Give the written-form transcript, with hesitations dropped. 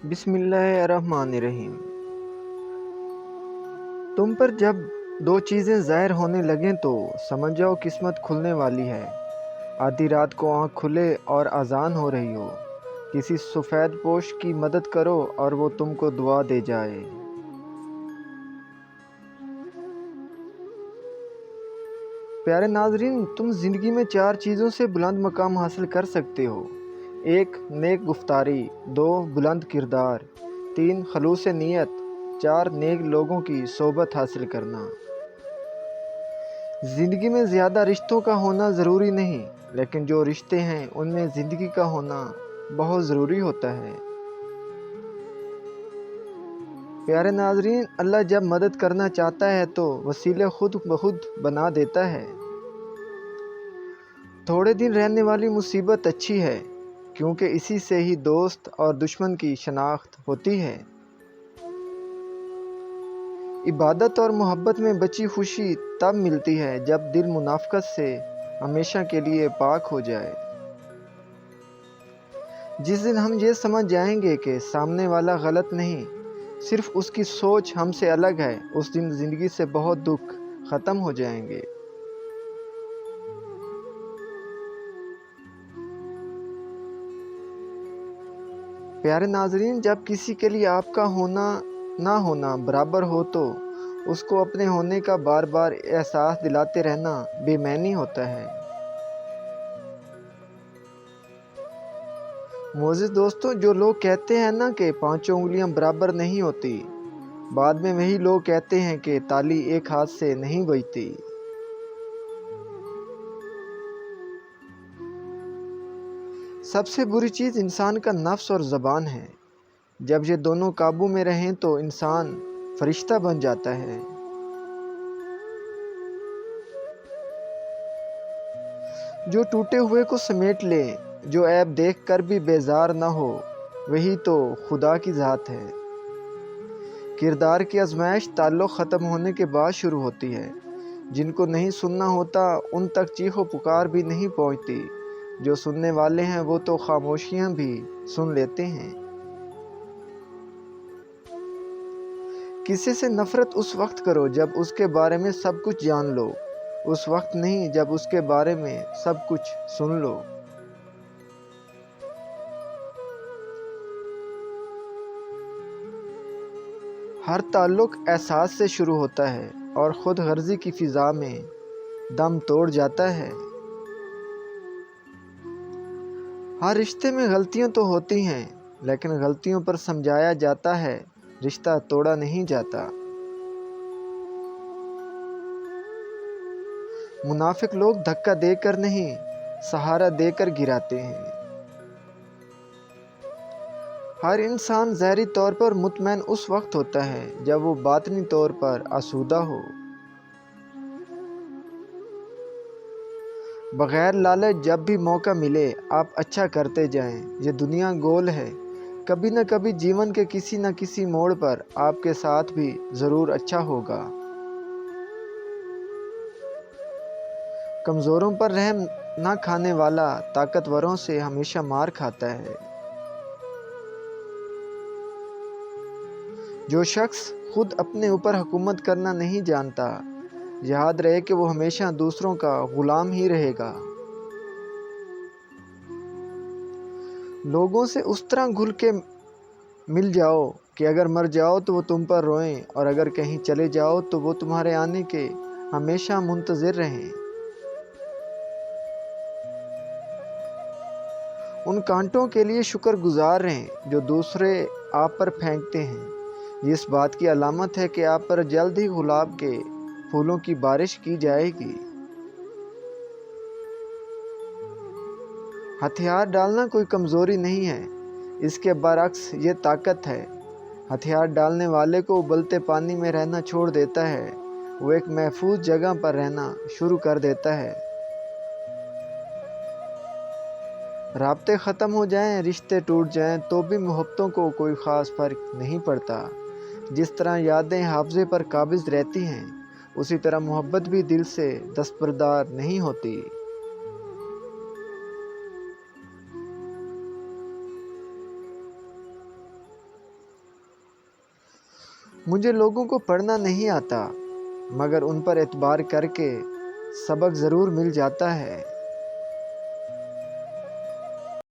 بسم اللہ الرحمن الرحیم۔ تم پر جب دو چیزیں ظاہر ہونے لگیں تو سمجھ جاؤ قسمت کھلنے والی ہے۔ آدھی رات کو آنکھ کھلے اور اذان ہو رہی ہو، کسی سفید پوش کی مدد کرو اور وہ تم کو دعا دے جائے۔ پیارے ناظرین، تم زندگی میں 4 چیزوں سے بلند مقام حاصل کر سکتے ہو: 1 نیک گفتاری، 2 بلند کردار، 3 خلوص نیت، 4 نیک لوگوں کی صحبت حاصل کرنا۔ زندگی میں زیادہ رشتوں کا ہونا ضروری نہیں، لیکن جو رشتے ہیں ان میں زندگی کا ہونا بہت ضروری ہوتا ہے۔ پیارے ناظرین، اللہ جب مدد کرنا چاہتا ہے تو وسیلے خود بخود بنا دیتا ہے۔ تھوڑے دن رہنے والی مصیبت اچھی ہے، کیونکہ اسی سے ہی دوست اور دشمن کی شناخت ہوتی ہے۔ عبادت اور محبت میں بچی خوشی تب ملتی ہے جب دل منافقت سے ہمیشہ کے لیے پاک ہو جائے۔ جس دن ہم یہ سمجھ جائیں گے کہ سامنے والا غلط نہیں، صرف اس کی سوچ ہم سے الگ ہے، اس دن زندگی سے بہت دکھ ختم ہو جائیں گے۔ پیارے ناظرین، جب کسی کے لیے آپ کا ہونا نہ ہونا برابر ہو تو اس کو اپنے ہونے کا بار بار احساس دلاتے رہنا بے معنی ہوتا ہے۔ معزز دوستوں، جو لوگ کہتے ہیں نا کہ 5 انگلیاں برابر نہیں ہوتی، بعد میں وہی لوگ کہتے ہیں کہ تالی ایک ہاتھ سے نہیں بجتی۔ سب سے بری چیز انسان کا نفس اور زبان ہے۔ جب یہ دونوں قابو میں رہیں تو انسان فرشتہ بن جاتا ہے۔ جو ٹوٹے ہوئے کو سمیٹ لے، جو عیب دیکھ کر بھی بیزار نہ ہو، وہی تو خدا کی ذات ہے۔ کردار کی آزمائش تعلق ختم ہونے کے بعد شروع ہوتی ہے۔ جن کو نہیں سننا ہوتا ان تک چیخ و پکار بھی نہیں پہنچتی، جو سننے والے ہیں وہ تو خاموشیاں بھی سن لیتے ہیں۔ کسی سے نفرت اس وقت کرو جب اس کے بارے میں سب کچھ جان لو، اس وقت نہیں جب اس کے بارے میں سب کچھ سن لو۔ ہر تعلق احساس سے شروع ہوتا ہے اور خود غرضی کی فضا میں دم توڑ جاتا ہے۔ ہر رشتے میں غلطیاں تو ہوتی ہیں، لیکن غلطیوں پر سمجھایا جاتا ہے، رشتہ توڑا نہیں جاتا۔ منافق لوگ دھکا دے کر نہیں، سہارا دے کر گراتے ہیں۔ ہر انسان ظاہری طور پر مطمئن اس وقت ہوتا ہے جب وہ باطنی طور پر آسودہ ہو۔ بغیر لالچ جب بھی موقع ملے آپ اچھا کرتے جائیں۔ یہ دنیا گول ہے، کبھی نہ کبھی جیون کے کسی نہ کسی موڑ پر آپ کے ساتھ بھی ضرور اچھا ہوگا۔ کمزوروں پر رحم نہ کھانے والا طاقتوروں سے ہمیشہ مار کھاتا ہے۔ جو شخص خود اپنے اوپر حکومت کرنا نہیں جانتا، یاد رہے کہ وہ ہمیشہ دوسروں کا غلام ہی رہے گا۔ لوگوں سے اس طرح گھل کے مل جاؤ کہ اگر مر جاؤ تو وہ تم پر روئیں، اور اگر کہیں چلے جاؤ تو وہ تمہارے آنے کے ہمیشہ منتظر رہیں۔ ان کانٹوں کے لیے شکر گزار رہیں جو دوسرے آپ پر پھینکتے ہیں، یہ اس بات کی علامت ہے کہ آپ پر جلد ہی گلاب کے پھولوں کی بارش کی جائے گی۔ ہتھیار ڈالنا کوئی کمزوری نہیں ہے، اس کے برعکس یہ طاقت ہے۔ ہتھیار ڈالنے والے کو ابلتے پانی میں رہنا چھوڑ دیتا ہے، وہ ایک محفوظ جگہ پر رہنا شروع کر دیتا ہے۔ رابطے ختم ہو جائیں، رشتے ٹوٹ جائیں تو بھی محبتوں کو کوئی خاص فرق نہیں پڑتا۔ جس طرح یادیں حافظے پر قابض رہتی ہیں، اسی طرح محبت بھی دل سے دستبردار نہیں ہوتی۔ مجھے لوگوں کو پڑھنا نہیں آتا، مگر ان پر اعتبار کر کے سبق ضرور مل جاتا ہے۔